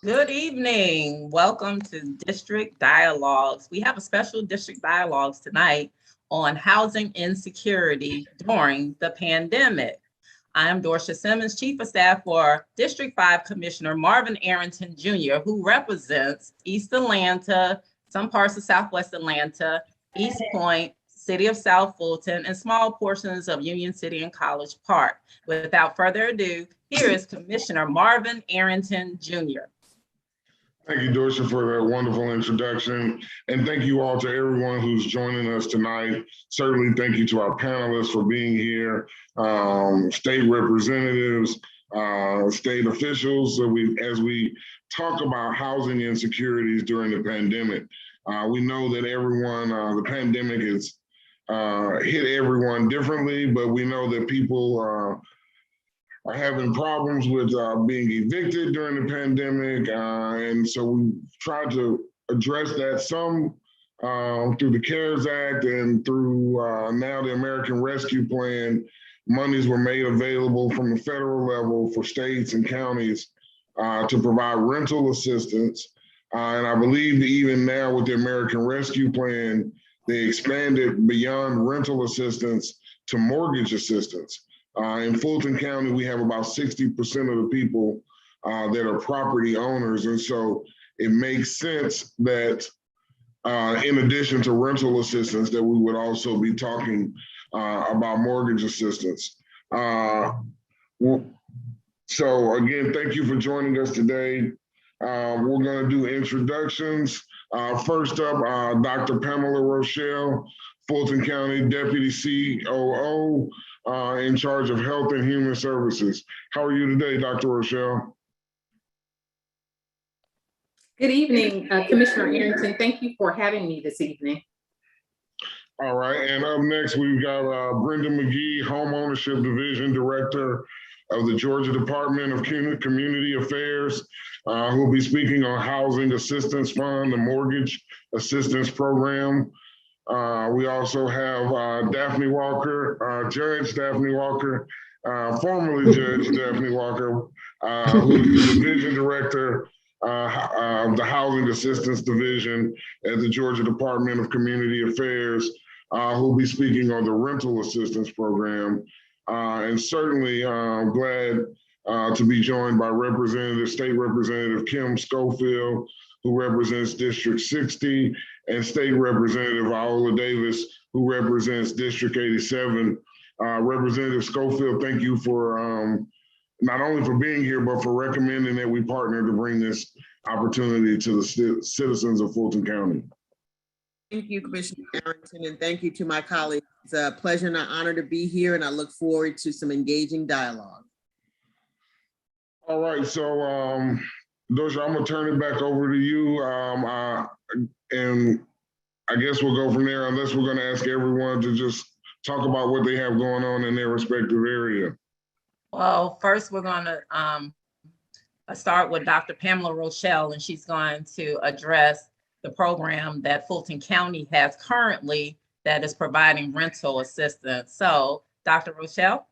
Good evening. Welcome to District Dialogues. We have a special District Dialogues tonight on housing insecurity during the pandemic. I am Dorcia Simmons, Chief of Staff for District 5 Commissioner Marvin Arrington Jr., who represents East Atlanta, some parts of Southwest Atlanta, East Point, City of South Fulton, and small portions of Union City and College Park. Without further ado, here is Commissioner Marvin Arrington Jr. Thank you, Dorcia, for that wonderful introduction. And thank you all to everyone who's joining us tonight. Certainly thank you to our panelists for being here, state representatives, state officials. So as we talk about housing insecurities during the pandemic, we know that everyone, the pandemic has hit everyone differently, but we know that people are having problems with being evicted during the pandemic. And so we tried to address that some through the CARES Act and through now the American Rescue Plan. Monies were made available from the federal level for states and counties to provide rental assistance. And I believe that even now with the American Rescue Plan, they expanded beyond rental assistance to mortgage assistance. In Fulton County, we have about 60% of the people that are property owners. And so it makes sense that in addition to rental assistance, that we would also be talking about mortgage assistance. So again, thank you for joining us today. We're gonna do introductions. First up, Dr. Pamela Roshell, Fulton County Deputy COO, in charge of Health and Human Services. How are you today, Dr. Roshell? Good evening, Commissioner Arrington. Thank you for having me this evening. All right, and up next, we've got Brenda McGee, Home Ownership Division Director of the Georgia Department of Community Affairs, who will be speaking on Housing Assistance Fund, the Mortgage Assistance Program. We also have Daphne Walker, Judge Daphne Walker, formerly Judge Daphne Walker, who is the Division Director of the Housing Assistance Division at the Georgia Department of Community Affairs, who will be speaking on the Rental Assistance Program. And certainly glad to be joined by State Representative Kim Schofield, who represents District 60, and State Representative Viola Davis, who represents District 87. Representative Schofield, thank you for not only for being here, but for recommending that we partner to bring this opportunity to the citizens of Fulton County. Thank you, Commissioner Arrington, and thank you to my colleagues. It's a pleasure and an honor to be here, and I look forward to some engaging dialogue. All right, so Dorcia, I'm gonna turn it back over to you. And I guess we'll go from there, unless we're gonna ask everyone to just talk about what they have going on in their respective area. Well, first we're gonna start with Dr. Pamela Roshell, and she's going to address the program that Fulton County has currently that is providing rental assistance. So, Dr. Roshell.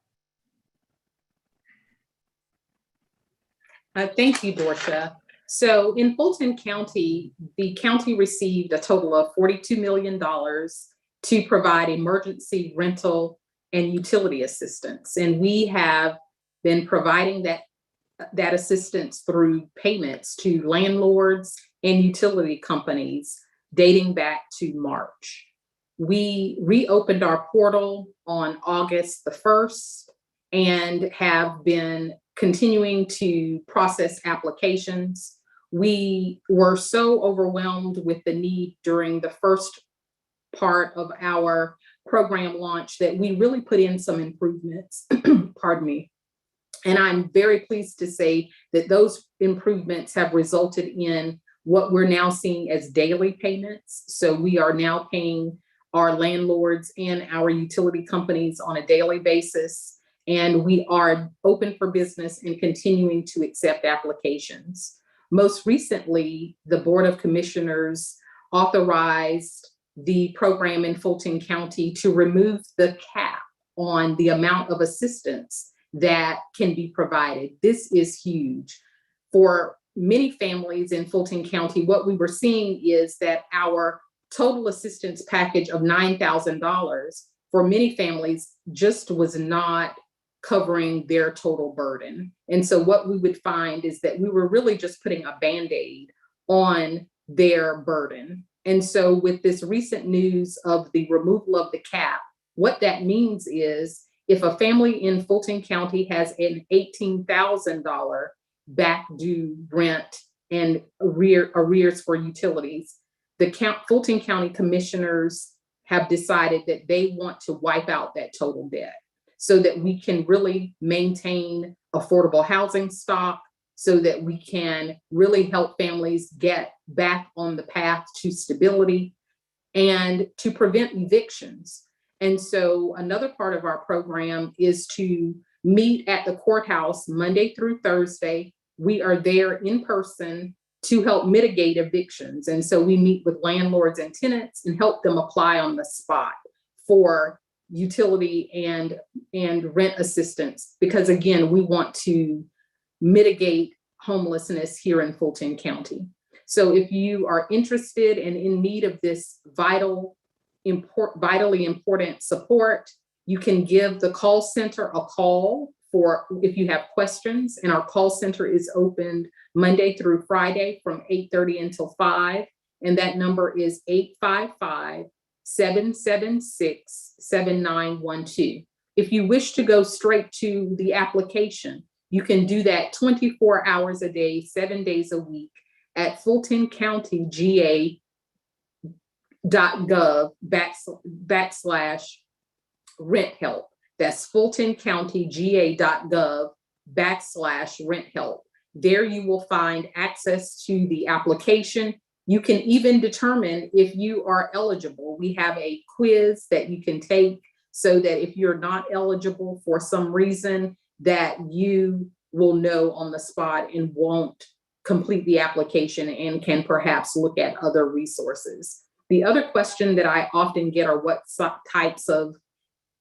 Thank you, Dorcia. So in Fulton County, the county received a total of $42 million to provide emergency rental and utility assistance. And we have been providing that assistance through payments to landlords and utility companies dating back to March. We reopened our portal on August the 1st and have been continuing to process applications. We were so overwhelmed with the need during the first part of our program launch that we really put in some improvements, pardon me. And I'm very pleased to say that those improvements have resulted in what we're now seeing as daily payments. So we are now paying our landlords and our utility companies on a daily basis. And we are open for business and continuing to accept applications. Most recently, the Board of Commissioners authorized the program in Fulton County to remove the cap on the amount of assistance that can be provided. This is huge. For many families in Fulton County, what we were seeing is that our total assistance package of $9,000 for many families just was not covering their total burden. And so what we would find is that we were really just putting a Band-Aid on their burden. And so with this recent news of the removal of the cap, what that means is if a family in Fulton County has an $18,000 back due rent and arrears for utilities, the Fulton County Commissioners have decided that they want to wipe out that total debt so that we can really maintain affordable housing stock, so that we can really help families get back on the path to stability and to prevent evictions. And so another part of our program is to meet at the courthouse Monday through Thursday. We are there in person to help mitigate evictions. And so we meet with landlords and tenants and help them apply on the spot for utility and rent assistance, because again, we want to mitigate homelessness here in Fulton County. So if you are interested and in need of this vitally important support, you can give the call center a call for if you have questions, and our call center is opened Monday through Friday from 8:30 until 5, and that number is 855-776-7912. If you wish to go straight to the application, you can do that 24 hours a day, 7 days a week at fultoncountyga.gov/rent help. That's fultoncountyga.gov/rent help. There you will find access to the application. You can even determine if you are eligible. We have a quiz that you can take so that if you're not eligible for some reason, that you will know on the spot and won't complete the application and can perhaps look at other resources. The other question that I often get are what types of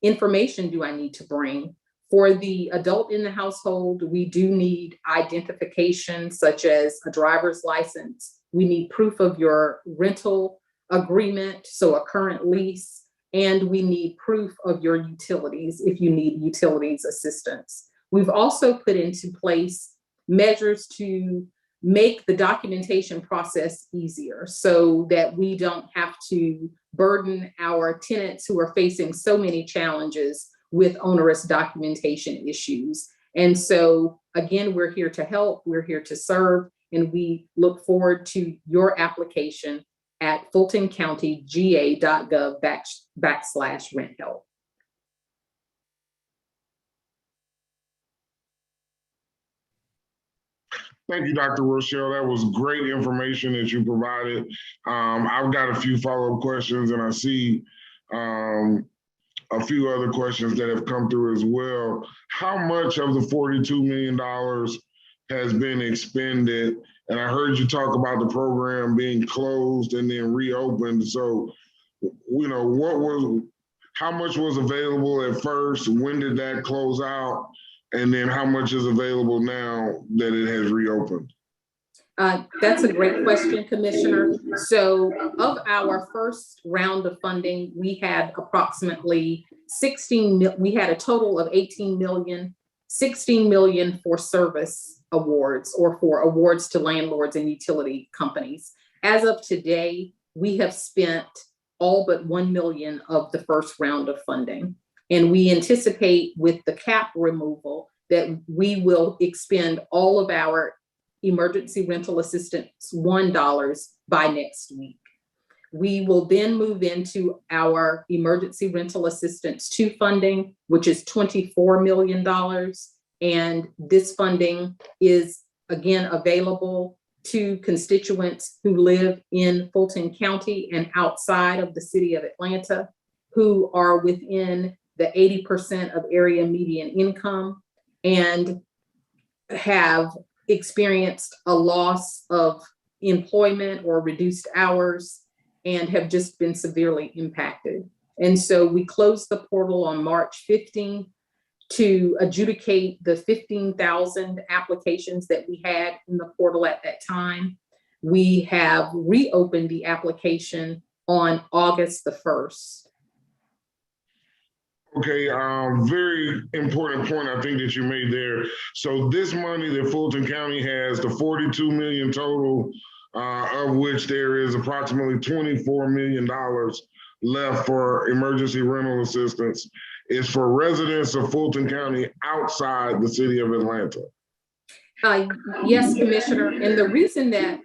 information do I need to bring? For the adult in the household, we do need identification such as a driver's license. We need proof of your rental agreement, so a current lease, and we need proof of your utilities if you need utilities assistance. We've also put into place measures to make the documentation process easier so that we don't have to burden our tenants who are facing so many challenges with onerous documentation issues. And so again, we're here to help, we're here to serve, and we look forward to your application at fultoncountyga.gov/rent help. Thank you, Dr. Roshell. That was great information that you provided. I've got a few follow-up questions, and I see a few other questions that have come through as well. How much of the $42 million has been expended? And I heard you talk about the program being closed and then reopened. So, you know, how much was available at first? When did that close out? And then how much is available now that it has reopened? That's a great question, Commissioner. So of our first round of funding, we had approximately we had a total of 18 million, 16 million for service awards or for awards to landlords and utility companies. As of today, we have spent all but 1 million of the first round of funding. And we anticipate with the cap removal that we will expend all of our emergency rental assistance $1 by next week. We will then move into our emergency rental assistance 2 funding, which is $24 million. And this funding is again available to constituents who live in Fulton County and outside of the city of Atlanta, who are within the 80% of area median income and have experienced a loss of employment or reduced hours and have just been severely impacted. And so we closed the portal on March 15th to adjudicate the 15,000 applications that we had in the portal at that time. We have reopened the application on August the 1st. Okay, very important point I think that you made there. So this money that Fulton County has, the 42 million total, of which there is approximately $24 million left for emergency rental assistance, is for residents of Fulton County outside the city of Atlanta. Yes, Commissioner. And the reason that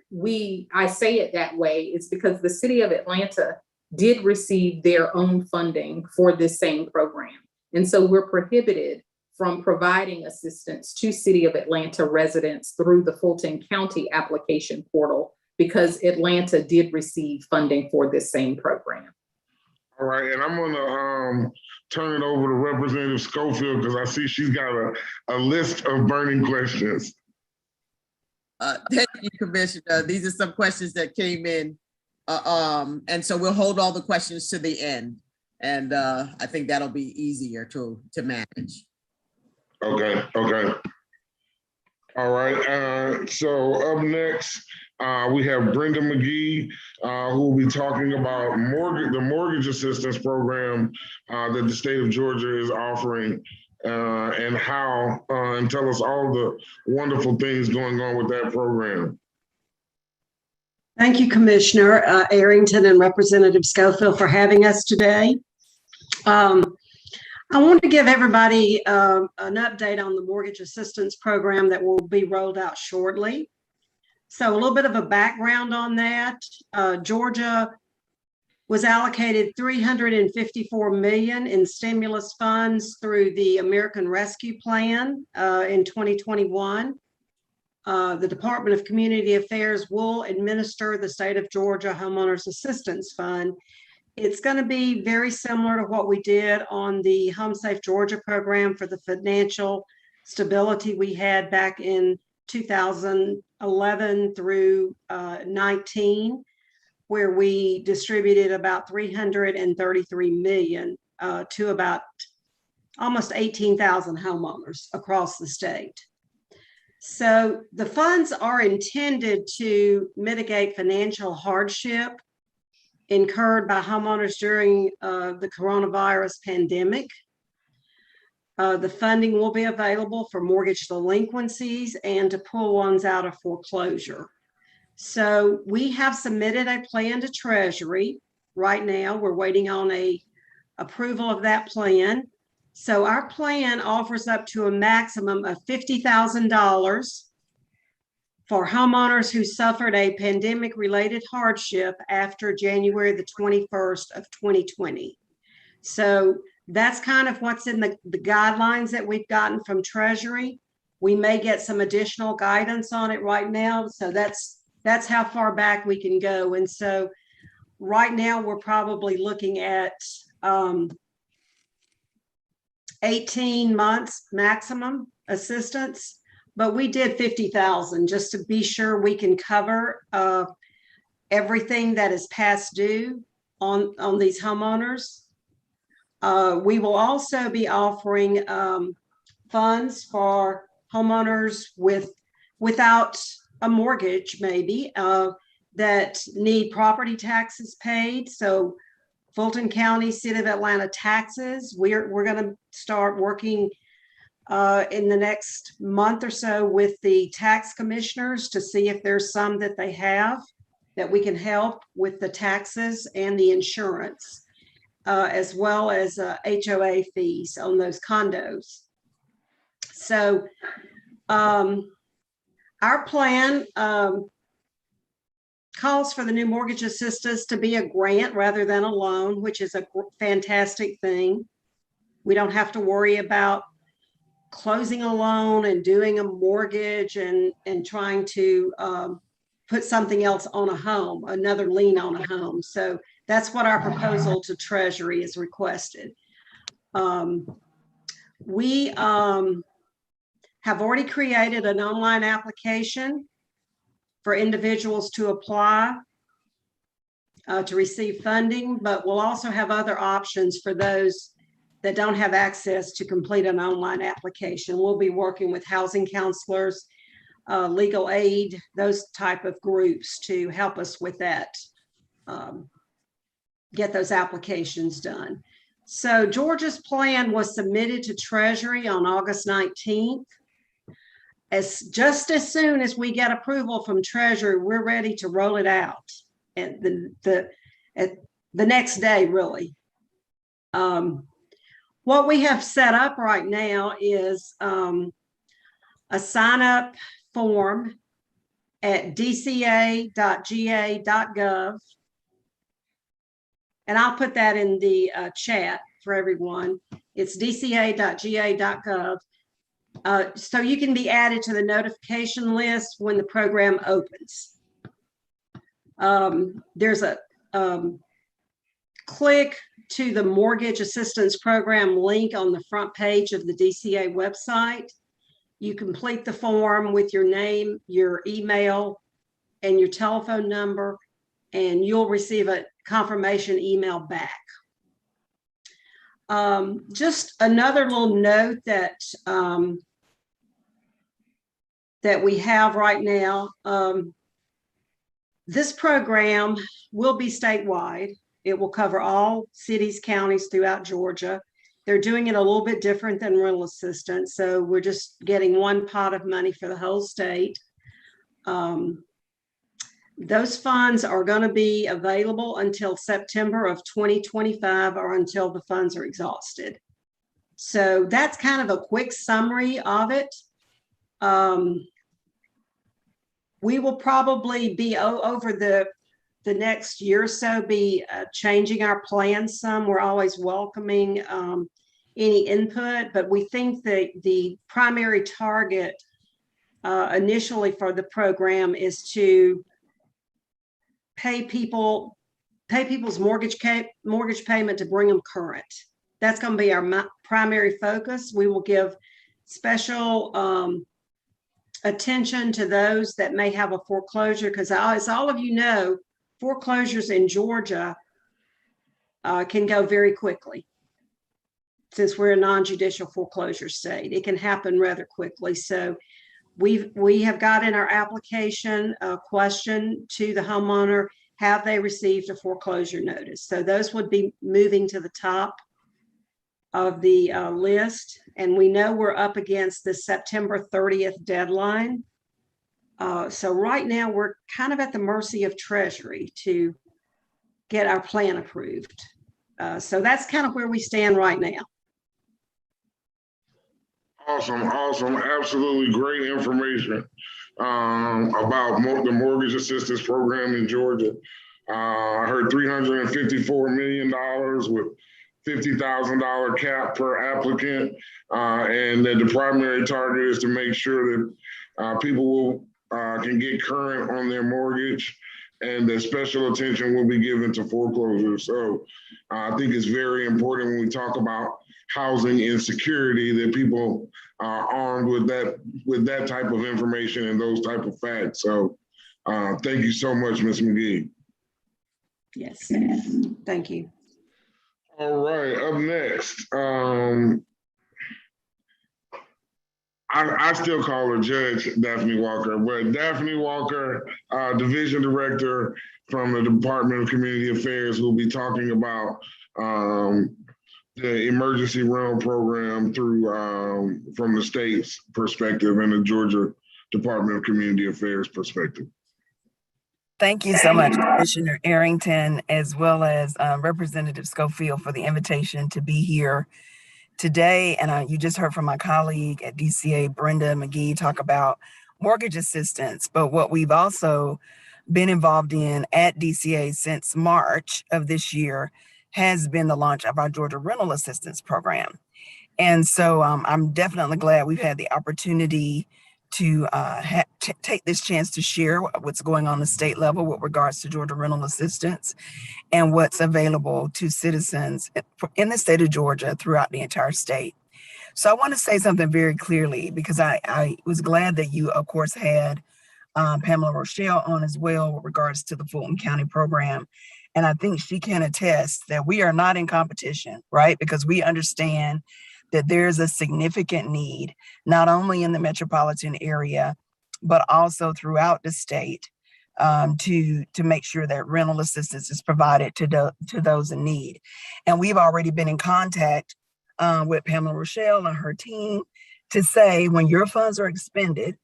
I say it that way is because the city of Atlanta did receive their own funding for this same program. And so we're prohibited from providing assistance to city of Atlanta residents through the Fulton County application portal because Atlanta did receive funding for this same program. All right, and I'm gonna turn it over to Representative Schofield because I see she's got a list of burning questions. Thank you, Commissioner. These are some questions that came in. And so we'll hold all the questions to the end. And I think that'll be easier to manage. Okay. All right, so up next, we have Brenda McGee, who will be talking about the mortgage assistance program that the state of Georgia is offering and how, and tell us all the wonderful things going on with that program. Thank you, Commissioner Arrington and Representative Schofield for having us today. I want to give everybody an update on the mortgage assistance program that will be rolled out shortly. So a little bit of a background on that. Georgia was allocated $354 million in stimulus funds through the American Rescue Plan in 2021. The Department of Community Affairs will administer the state of Georgia Homeowners Assistance Fund. It's going to be very similar to what we did on the Home Safe Georgia program for the financial stability we had back in 2011 through 19, where we distributed about $333 million to about almost 18,000 homeowners across the state. So the funds are intended to mitigate financial hardship incurred by homeowners during the coronavirus pandemic. The funding will be available for mortgage delinquencies and to pull ones out of foreclosure. So we have submitted a plan to Treasury. Right now, we're waiting on a approval of that plan. So our plan offers up to a maximum of $50,000 for homeowners who suffered a pandemic-related hardship after January the 21st of 2020. So that's kind of what's in the guidelines that we've gotten from Treasury. We may get some additional guidance on it right now. So that's how far back we can go. And so right now we're probably looking at 18 months maximum assistance, but we did 50,000 just to be sure we can cover everything that is past due on these homeowners. We will also be offering funds for homeowners without a mortgage, maybe, that need property taxes paid. So Fulton County, City of Atlanta taxes, we're going to start working in the next month or so with the tax commissioners to see if there's some that they have that we can help with the taxes and the insurance, as well as HOA fees on those condos. So our plan calls for the new mortgage assistance to be a grant rather than a loan, which is a fantastic thing. We don't have to worry about closing a loan and doing a mortgage and trying to put something else on a home, another lien on a home. So that's what our proposal to Treasury is requested. We have already created an online application for individuals to apply to receive funding, but we'll also have other options for those that don't have access to complete an online application. We'll be working with housing counselors, legal aid, those type of groups to help us with that, get those applications done. So Georgia's plan was submitted to Treasury on August 19th. Just as soon as we get approval from Treasury, we're ready to roll it out. And the next day, really. What we have set up right now is a sign-up form at dca.ga.gov. And I'll put that in the chat for everyone. It's dca.ga.gov. So you can be added to the notification list when the program opens. There's a click to the Mortgage Assistance Program link on the front page of the DCA website. You complete the form with your name, your email, and your telephone number, and you'll receive a confirmation email back. Just another little note that that we have right now. This program will be statewide. It will cover all cities, counties throughout Georgia. They're doing it a little bit different than rental assistance. So we're just getting one pot of money for the whole state. Those funds are going to be available until September of 2025 or until the funds are exhausted. So that's kind of a quick summary of it. We will probably be over the next year or so be changing our plans some. We're always welcoming any input, but we think that the primary target initially for the program is to pay people's mortgage payment to bring them current. That's going to be our primary focus. We will give special attention to those that may have a foreclosure, because as all of you know, foreclosures in Georgia can go very quickly. Since we're a non-judicial foreclosure state, it can happen rather quickly. So we have got in our application a question to the homeowner: have they received a foreclosure notice? So those would be moving to the top of the list. And we know we're up against the September 30th deadline. So right now we're kind of at the mercy of Treasury to get our plan approved. So that's kind of where we stand right now. Awesome, absolutely great information about the mortgage assistance program in Georgia. I heard $354 million with $50,000 cap per applicant, and that the primary target is to make sure that people can get current on their mortgage, and that special attention will be given to foreclosures. So I think it's very important when we talk about housing insecurity that people are armed with that type of information and those type of facts. So thank you so much, Ms. McGee. Yes, thank you. All right, up next, I still call her Judge Daphne Walker, but Daphne Walker, Division Director from the Department of Community Affairs, will be talking about the emergency rental program through from the state's perspective and the Georgia Department of Community Affairs perspective. Thank you so much, Commissioner Arrington, as well as Representative Schofield, for the invitation to be here today. And you just heard from my colleague at DCA, Brenda McGee, talk about mortgage assistance. But what we've also been involved in at DCA since March of this year has been the launch of our Georgia Rental Assistance Program. And so I'm definitely glad we've had the opportunity to take this chance to share what's going on at the state level with regards to Georgia rental assistance and what's available to citizens in the state of Georgia throughout the entire state. So I want to say something very clearly, because I was glad that you, of course, had Pamela Roshell on as well with regards to the Fulton County program. And I think she can attest that we are not in competition, right? Because we understand that there's a significant need, not only in the metropolitan area, but also throughout the state, to make sure that rental assistance is provided to those in need. And we've already been in contact with Pamela Roshell and her team to say, when your funds are expended,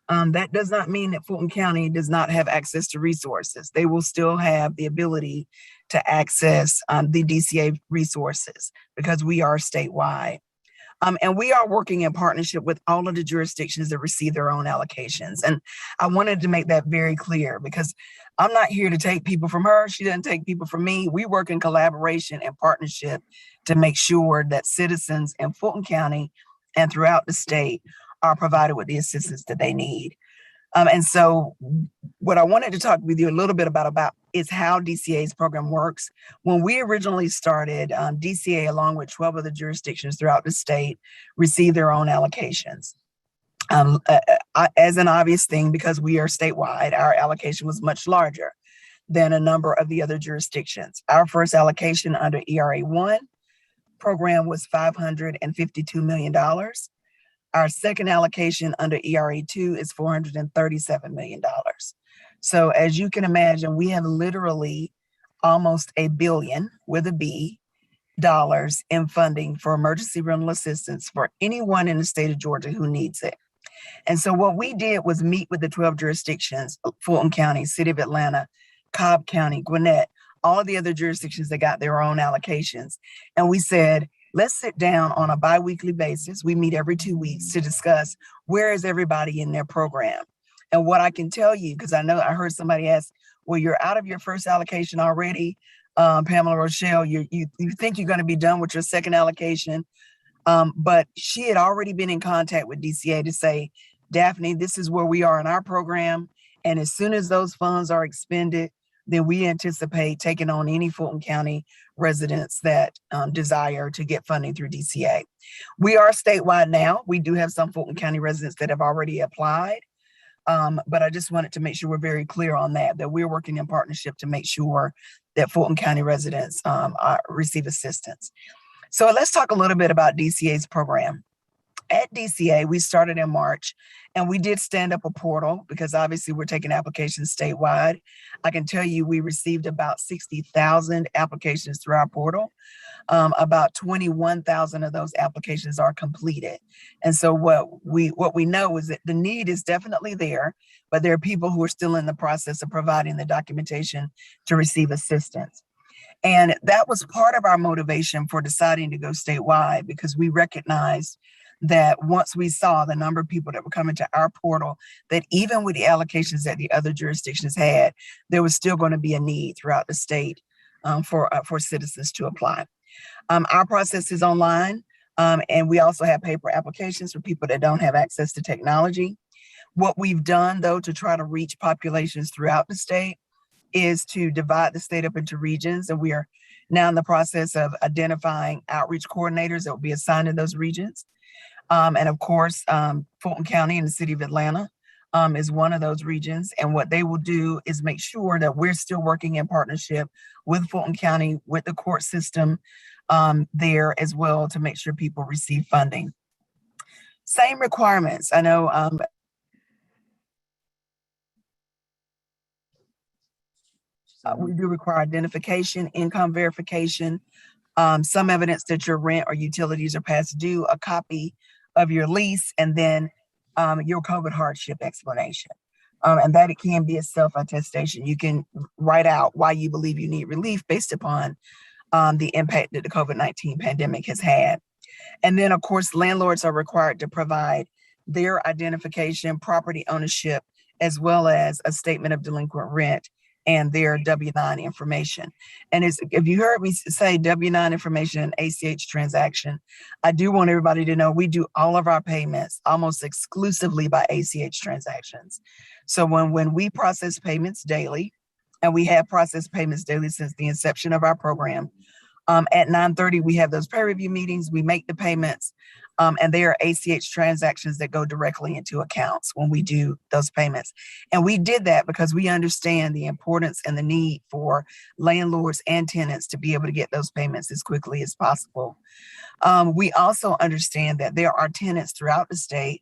that does not mean that Fulton County does not have access to resources. They will still have the ability to access the DCA resources because we are statewide. And we are working in partnership with all of the jurisdictions that receive their own allocations. And I wanted to make that very clear, because I'm not here to take people from her. She doesn't take people from me. We work in collaboration and partnership to make sure that citizens in Fulton County and throughout the state are provided with the assistance that they need. And so what I wanted to talk with you a little bit about is how DCA's program works. When we originally started, DCA, along with 12 other jurisdictions throughout the state, received their own allocations. As an obvious thing, because we are statewide, our allocation was much larger than a number of the other jurisdictions. Our first allocation under ERA 1 program was $552 million. Our second allocation under ERA 2 is $437 million. So as you can imagine, we have literally almost $1 billion with a B dollars in funding for emergency rental assistance for anyone in the state of Georgia who needs it. And so what we did was meet with the 12 jurisdictions, Fulton County, City of Atlanta, Cobb County, Gwinnett, all of the other jurisdictions that got their own allocations. And we said, let's sit down on a bi-weekly basis. We meet every 2 weeks to discuss where is everybody in their program. And what I can tell you, because I know I heard somebody ask, well, you're out of your first allocation already, Pamela Roshell, you think you're going to be done with your second allocation. But she had already been in contact with DCA to say, Daphne, this is where we are in our program. And as soon as those funds are expended, then we anticipate taking on any Fulton County residents that desire to get funding through DCA. We are statewide now. We do have some Fulton County residents that have already applied. But I just wanted to make sure we're very clear on that we're working in partnership to make sure that Fulton County residents receive assistance. So let's talk a little bit about DCA's program. At DCA, we started in March, and we did stand up a portal because obviously we're taking applications statewide. I can tell you we received about 60,000 applications through our portal. About 21,000 of those applications are completed. And so what we know is that the need is definitely there, but there are people who are still in the process of providing the documentation to receive assistance. And that was part of our motivation for deciding to go statewide, because we recognized that once we saw the number of people that were coming to our portal, that even with the allocations that the other jurisdictions had, there was still going to be a need throughout the state for citizens to apply. Our process is online, and we also have paper applications for people that don't have access to technology. What we've done, though, to try to reach populations throughout the state is to divide the state up into regions, and we are now in the process of identifying outreach coordinators that will be assigned in those regions. And of course, Fulton County and the City of Atlanta is one of those regions. And what they will do is make sure that we're still working in partnership with Fulton County, with the court system there as well, to make sure people receive funding. Same requirements. I know we do require identification, income verification, some evidence that your rent or utilities are past due, a copy of your lease, and then your COVID hardship explanation. And that it can be a self-attestation. You can write out why you believe you need relief based upon the impact that the COVID-19 pandemic has had. And then, of course, landlords are required to provide their identification, property ownership, as well as a statement of delinquent rent and their W-9 information. And if you heard me say W-9 information and ACH transaction, I do want everybody to know we do all of our payments almost exclusively by ACH transactions. So when we process payments daily, and we have processed payments daily since the inception of our program, at 9:30, we have those pay review meetings, we make the payments, and they are ACH transactions that go directly into accounts when we do those payments. And we did that because we understand the importance and the need for landlords and tenants to be able to get those payments as quickly as possible. We also understand that there are tenants throughout the state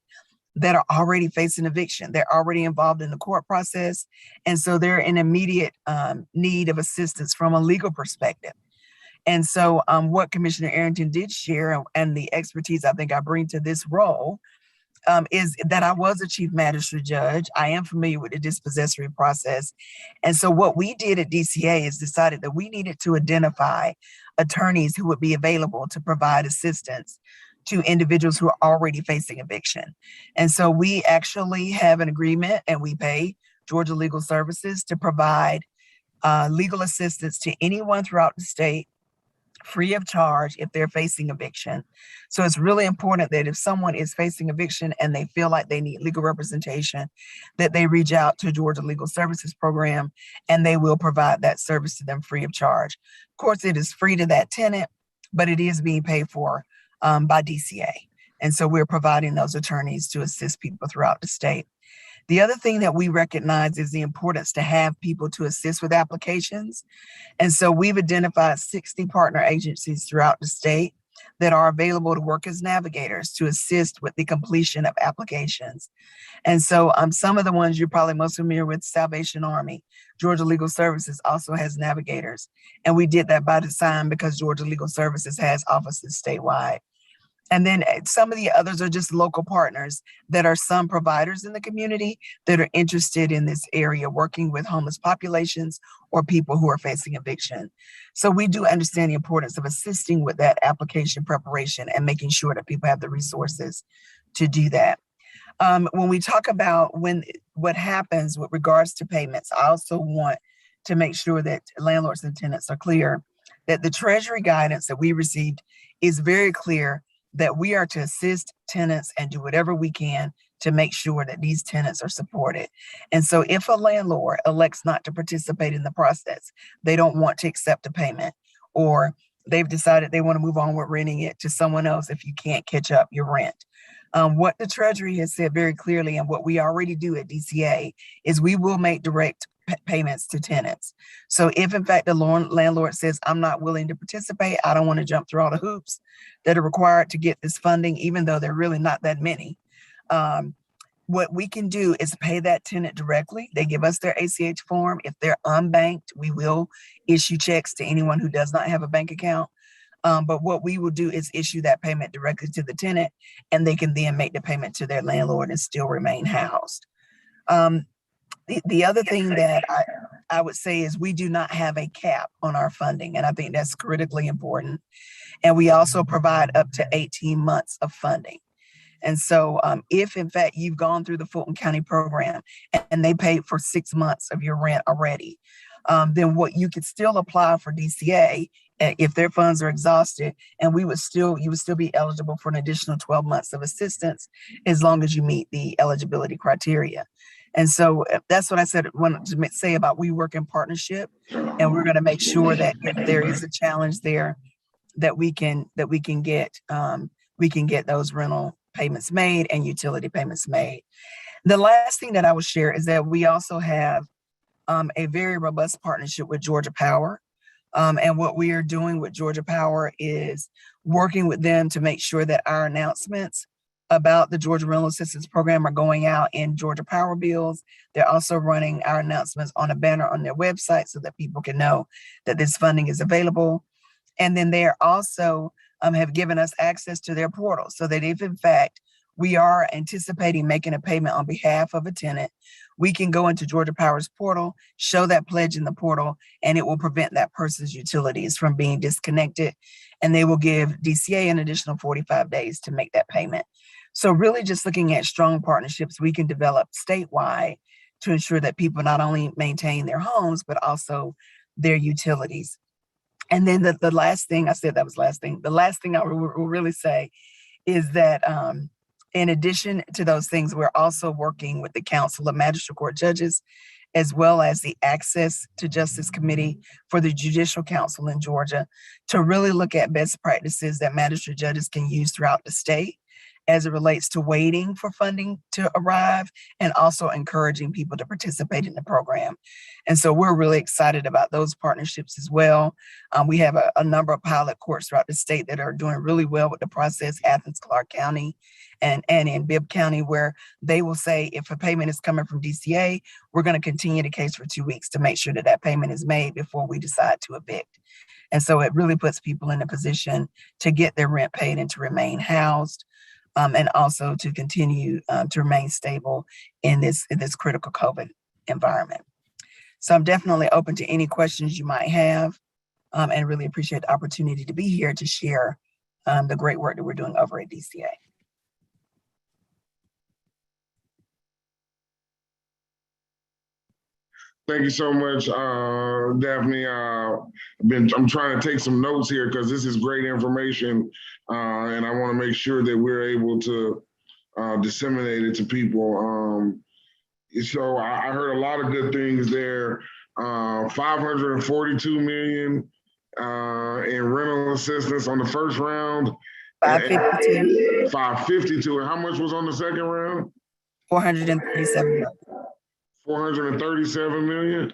that are already facing eviction. They're already involved in the court process. And so they're in immediate need of assistance from a legal perspective. And so what Commissioner Arrington did share and the expertise I think I bring to this role is that I was a chief magistrate judge. I am familiar with the dispossessory process. And so what we did at DCA is decided that we needed to identify attorneys who would be available to provide assistance to individuals who are already facing eviction. And so we actually have an agreement and we pay Georgia Legal Services to provide legal assistance to anyone throughout the state free of charge if they're facing eviction. So it's really important that if someone is facing eviction and they feel like they need legal representation, that they reach out to Georgia Legal Services Program and they will provide that service to them free of charge. Of course, it is free to that tenant, but it is being paid for by DCA. And so we're providing those attorneys to assist people throughout the state. The other thing that we recognize is the importance to have people to assist with applications. And so we've identified 60 partner agencies throughout the state that are available to work as navigators to assist with the completion of applications. And so some of the ones you're probably most familiar with, Salvation Army, Georgia Legal Services also has navigators. And we did that by design because Georgia Legal Services has offices statewide. And then some of the others are just local partners that are some providers in the community that are interested in this area, working with homeless populations or people who are facing eviction. So we do understand the importance of assisting with that application preparation and making sure that people have the resources to do that. When we talk about what happens with regards to payments, I also want to make sure that landlords and tenants are clear that the Treasury guidance that we received is very clear that we are to assist tenants and do whatever we can to make sure that these tenants are supported. And so if a landlord elects not to participate in the process, they don't want to accept a payment, or they've decided they want to move on with renting it to someone else if you can't catch up your rent. What the Treasury has said very clearly, and what we already do at DCA, is we will make direct payments to tenants. So if in fact the landlord says, I'm not willing to participate, I don't want to jump through all the hoops that are required to get this funding, even though they're really not that many, what we can do is pay that tenant directly. They give us their ACH form. If they're unbanked, we will issue checks to anyone who does not have a bank account. But what we will do is issue that payment directly to the tenant, and they can then make the payment to their landlord and still remain housed. The other thing that I would say is we do not have a cap on our funding, and I think that's critically important. And we also provide up to 18 months of funding. And so if in fact you've gone through the Fulton County program and they paid for 6 months of your rent already, then what you could still apply for DCA if their funds are exhausted, and you would still be eligible for an additional 12 months of assistance as long as you meet the eligibility criteria. And so that's what I wanted to say about we work in partnership, and we're going to make sure that if there is a challenge there, that we can get those rental payments made and utility payments made. The last thing that I will share is that we also have a very robust partnership with Georgia Power. And what we are doing with Georgia Power is working with them to make sure that our announcements about the Georgia Rental Assistance Program are going out in Georgia Power bills. They're also running our announcements on a banner on their website so that people can know that this funding is available. And then they are also have given us access to their portal so that if in fact we are anticipating making a payment on behalf of a tenant, we can go into Georgia Power's portal, show that pledge in the portal, and it will prevent that person's utilities from being disconnected. And they will give DCA an additional 45 days to make that payment. So really just looking at strong partnerships we can develop statewide to ensure that people not only maintain their homes, but also their utilities. And then the last thing, I said that was last thing. The last thing I will really say is that in addition to those things, we're also working with the Council of Magistrate Court Judges, as well as the Access to Justice Committee for the Judicial Council in Georgia, to really look at best practices that magistrate judges can use throughout the state as it relates to waiting for funding to arrive and also encouraging people to participate in the program. And so we're really excited about those partnerships as well. We have a number of pilot courts throughout the state that are doing really well with the process, Athens, Clarke County, and in Bibb County, where they will say, if a payment is coming from DCA, we're going to continue the case for 2 weeks to make sure that that payment is made before we decide to evict. And so it really puts people in a position to get their rent paid and to remain housed. And also to continue to remain stable in this critical COVID environment. So I'm definitely open to any questions you might have, and really appreciate the opportunity to be here to share the great work that we're doing over at DCA. Thank you so much, Daphne. I'm trying to take some notes here because this is great information, and I want to make sure that we're able to disseminate it to people. So I heard a lot of good things there. 542 million in rental assistance on the first round. 552. 552. And how much was on the second round? 437 million. 437 million.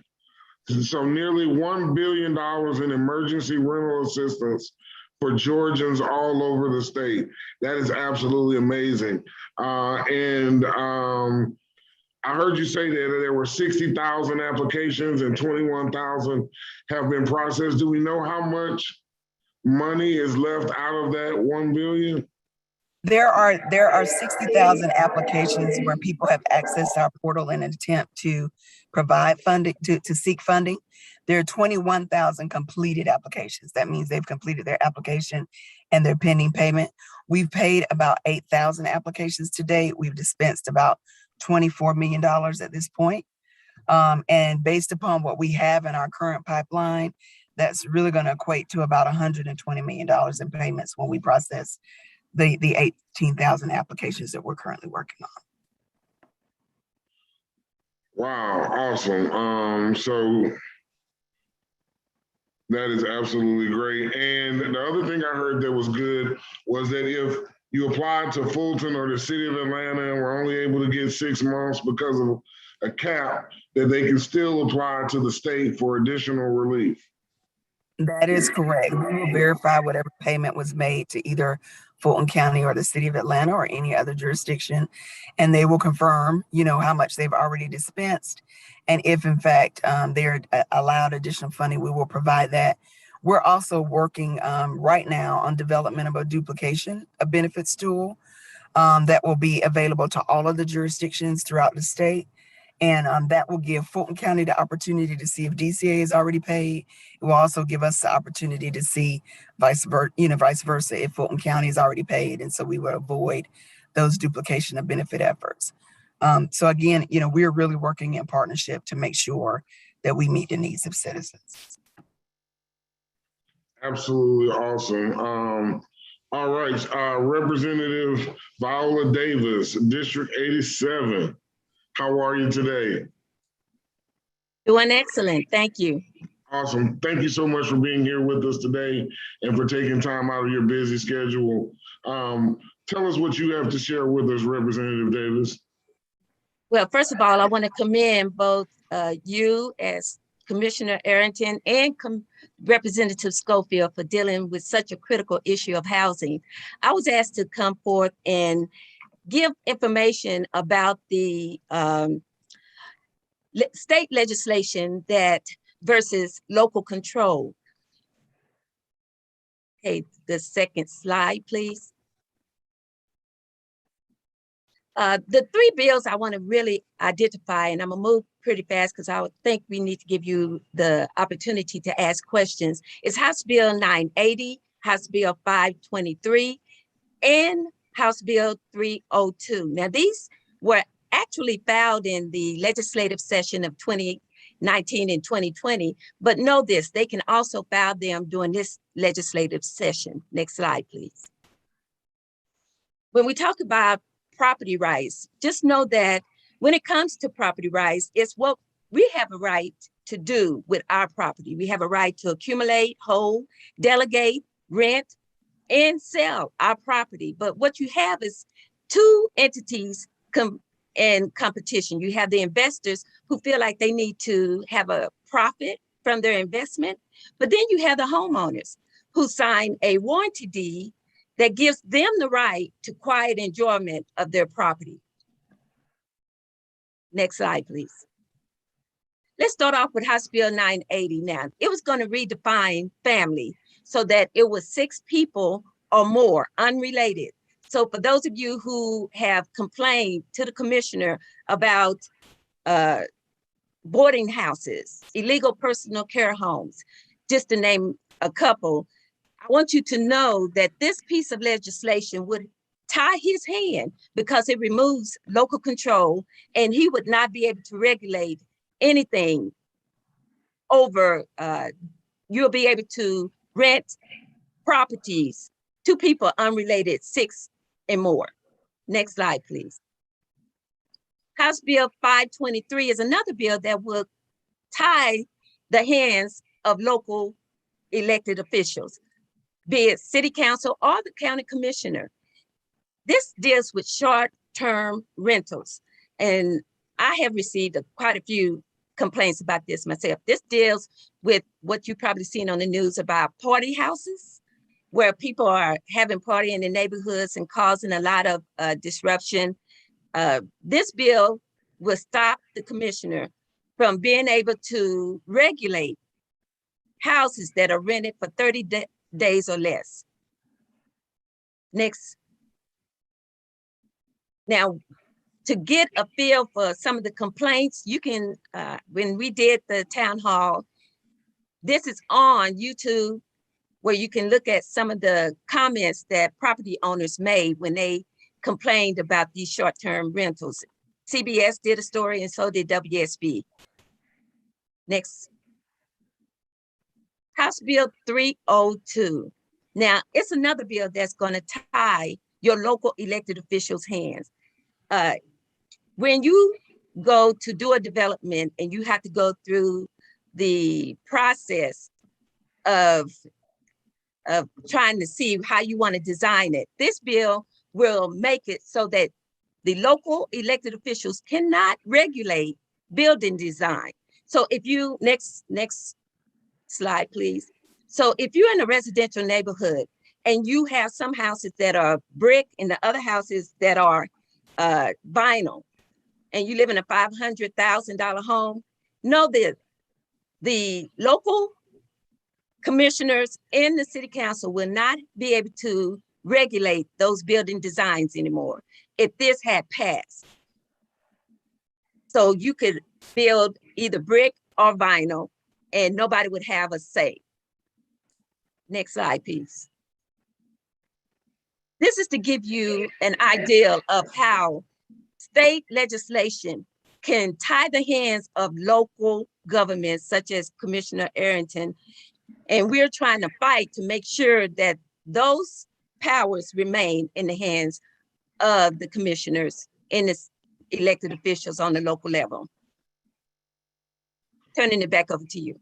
So nearly $1 billion in emergency rental assistance for Georgians all over the state. That is absolutely amazing. And I heard you say that there were 60,000 applications and 21,000 have been processed. Do we know how much money is left out of that 1 billion? There are 60,000 applications where people have accessed our portal in an attempt to provide funding, to seek funding. There are 21,000 completed applications. That means they've completed their application and they're pending payment. We've paid about 8,000 applications to date. We've dispensed about $24 million at this point. And based upon what we have in our current pipeline, that's really going to equate to about $120 million in payments when we process the 18,000 applications that we're currently working on. Wow, awesome. So that is absolutely great. And the other thing I heard that was good was that if you applied to Fulton or the city of Atlanta and were only able to get 6 months because of a cap, that they can still apply to the state for additional relief. That is correct. We will verify whatever payment was made to either Fulton County or the city of Atlanta or any other jurisdiction, and they will confirm, how much they've already dispensed. And if in fact they're allowed additional funding, we will provide that. We're also working right now on development of a duplication of benefits tool that will be available to all of the jurisdictions throughout the state. And that will give Fulton County the opportunity to see if DCA is already paid. It will also give us the opportunity to see vice versa if Fulton County is already paid. And so we would avoid those duplication of benefit efforts. So again, we're really working in partnership to make sure that we meet the needs of citizens. Absolutely awesome. All right, Representative Viola Davis, District 87. How are you today? Doing excellent. Thank you. Awesome. Thank you so much for being here with us today and for taking time out of your busy schedule. Tell us what you have to share with us, Representative Davis. Well, first of all, I want to commend both you as Commissioner Arrington and Representative Schofield for dealing with such a critical issue of housing. I was asked to come forth and give information about the state legislation that versus local control. Okay, the second slide, please. The 3 bills I want to really identify, and I'm gonna move pretty fast because I would think we need to give you the opportunity to ask questions, is House Bill 980, House Bill 523, and House Bill 302. Now, these were actually filed in the legislative session of 2019 and 2020, but know this, they can also file them during this legislative session. Next slide, please. When we talk about property rights, just know that when it comes to property rights, it's what we have a right to do with our property. We have a right to accumulate, hold, delegate, rent, and sell our property. But what you have is two entities in competition. You have the investors who feel like they need to have a profit from their investment, but then you have the homeowners who sign a warranty deed that gives them the right to quiet enjoyment of their property. Next slide, please. Let's start off with House Bill 980 now. It was going to redefine family so that it was 6 people or more, unrelated. So for those of you who have complained to the commissioner about boarding houses, illegal personal care homes, just to name a couple, I want you to know that this piece of legislation would tie his hand because it removes local control, and he would not be able to regulate anything over, you'll be able to rent properties to people unrelated, 6 and more. Next slide, please. House Bill 523 is another bill that will tie the hands of local elected officials, be it city council or the county commissioner. This deals with short-term rentals, and I have received quite a few complaints about this myself. This deals with what you've probably seen on the news about party houses, where people are having party in the neighborhoods and causing a lot of disruption. This bill will stop the commissioner from being able to regulate houses that are rented for 30 days or less. Next. Now, to get a feel for some of the complaints, you can, when we did the town hall, this is on YouTube, where you can look at some of the comments that property owners made when they complained about these short-term rentals. CBS did a story and so did WSB. Next. House Bill 302. Now, it's another bill that's going to tie your local elected officials' hands. When you go to do a development and you have to go through the process of trying to see how you want to design it, this bill will make it so that the local elected officials cannot regulate building design. So if you, next slide, please. So if you're in a residential neighborhood and you have some houses that are brick and the other houses that are vinyl, and you live in a $500,000 home, know that the local commissioners in the city council will not be able to regulate those building designs anymore if this had passed. So you could build either brick or vinyl and nobody would have a say. Next slide, please. This is to give you an idea of how state legislation can tie the hands of local governments, such as Commissioner Arrington. And we're trying to fight to make sure that those powers remain in the hands of the commissioners and the elected officials on the local level. Turning it back over to you.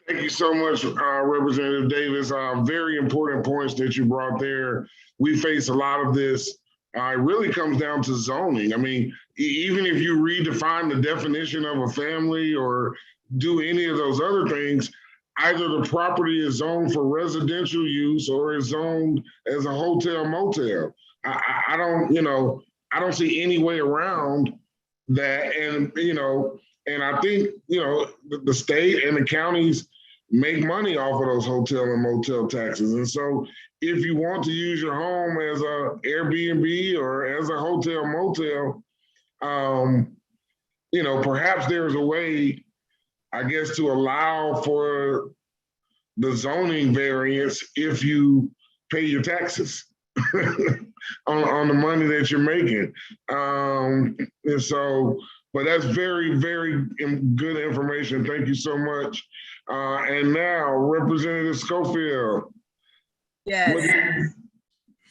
Thank you so much, Representative Davis. Very important points that you brought there. We face a lot of this. It really comes down to zoning. I mean, even if you redefine the definition of a family or do any of those other things, either the property is zoned for residential use or is zoned as a hotel motel. I don't see any way around that. And, and I think, the state and the counties make money off of those hotel and motel taxes. And so if you want to use your home as a Airbnb or as a hotel motel, perhaps there's a way, I guess, to allow for the zoning variance if you pay your taxes. on the money that you're making. And so, but that's very, very good information. Thank you so much. And now, Representative Schofield. Yes.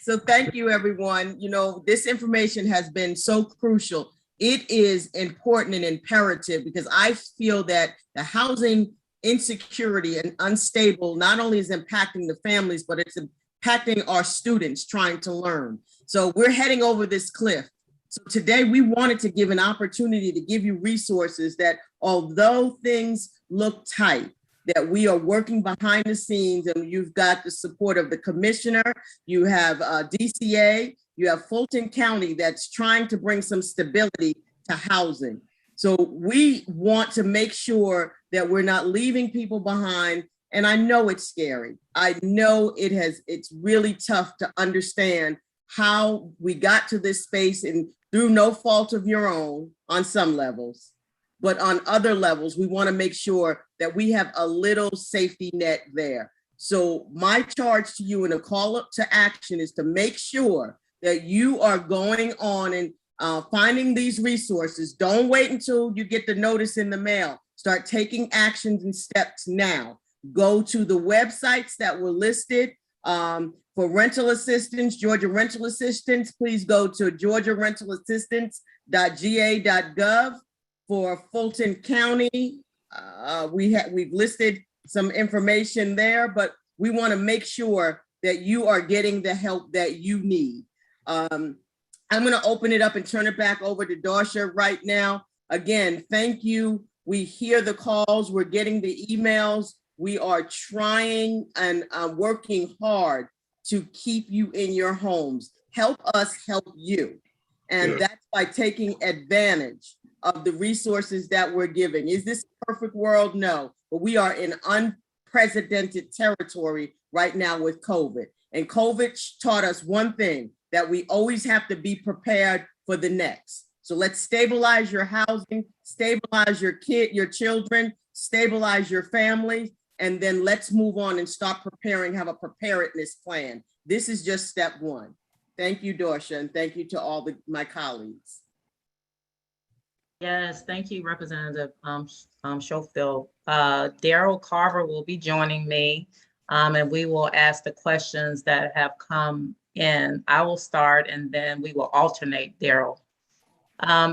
So thank you, everyone. You know, this information has been so crucial. It is important and imperative because I feel that the housing insecurity and unstable not only is impacting the families, but it's impacting our students trying to learn. So we're heading over this cliff. So today we wanted to give an opportunity to give you resources that although things look tight, that we are working behind the scenes, and you've got the support of the commissioner, you have DCA, you have Fulton County that's trying to bring some stability to housing. So we want to make sure that we're not leaving people behind. And I know it's scary. I know it's really tough to understand how we got to this space and through no fault of your own on some levels. But on other levels, we want to make sure that we have a little safety net there. So my charge to you and a call up to action is to make sure that you are going on and finding these resources. Don't wait until you get the notice in the mail. Start taking actions and steps now. Go to the websites that were listed for rental assistance, Georgia Rental Assistance. Please go to georgiarentalassistance.ga.gov. For Fulton County, we've listed some information there, but we want to make sure that you are getting the help that you need. I'm going to open it up and turn it back over to Darsha right now. Again, thank you. We hear the calls, we're getting the emails. We are trying and working hard to keep you in your homes. Help us help you. And that's by taking advantage of the resources that we're giving. Is this a perfect world? No, but we are in unprecedented territory right now with COVID. And COVID taught us one thing, that we always have to be prepared for the next. So let's stabilize your housing, stabilize your children, stabilize your families, and then let's move on and start preparing, have a preparedness plan. This is just step one. Thank you, Darsha, and thank you to all my colleagues. Yes, thank you, Representative Schofield. Daryl Carver will be joining me, and we will ask the questions that have come in. I will start, and then we will alternate, Daryl.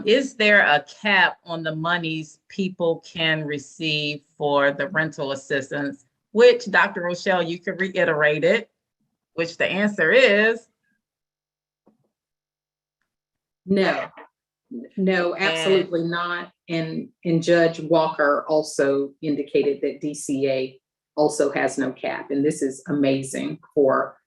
Is there a cap on the monies people can receive for the rental assistance? Which, Dr. Roshell, you can reiterate it, which the answer is? No, absolutely not. And Judge Walker also indicated that DCA also has no cap. And this is amazing for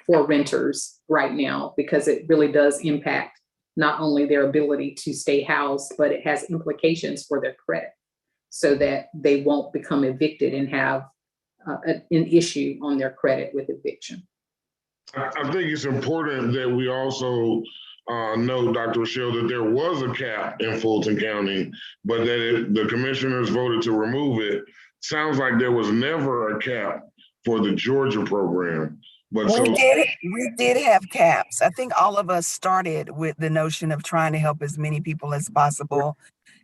renters right now, because it really does impact not only their ability to stay housed, but it has implications for their credit so that they won't become evicted and have an issue on their credit with eviction. I think it's important that we also know, Dr. Roshell, that there was a cap in Fulton County, but that the commissioners voted to remove it. Sounds like there was never a cap for the Georgia program. But we did have caps. I think all of us started with the notion of trying to help as many people as possible.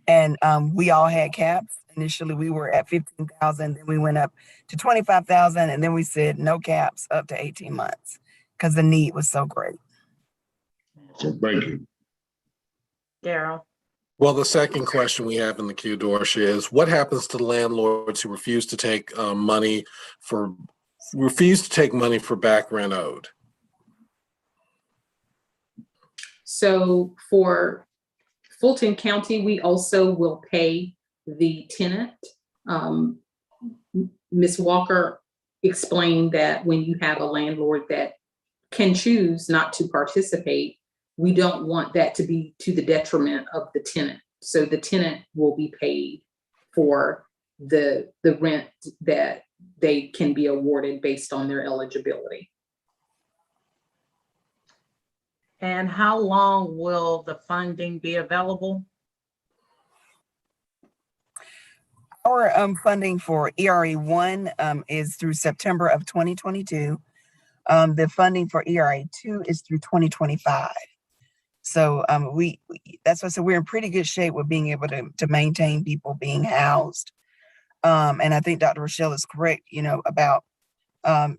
And we all had caps. Initially, we were at 15,000, then we went up to 25,000, and then we said no caps up to 18 months because the need was so great. So thank you. Daryl. Well, the second question we have in the queue, Darsha, is what happens to landlords who refuse to take money for back rent owed? So for Fulton County, we also will pay the tenant. Ms. Walker explained that when you have a landlord that can choose not to participate, we don't want that to be to the detriment of the tenant. So the tenant will be paid for the rent that they can be awarded based on their eligibility. And how long will the funding be available? Our funding for ERE1 is through September of 2022. The funding for ERA 2 is through 2025. So that's why I said we're in pretty good shape with being able to maintain people being housed. And I think Dr. Roshell is correct, about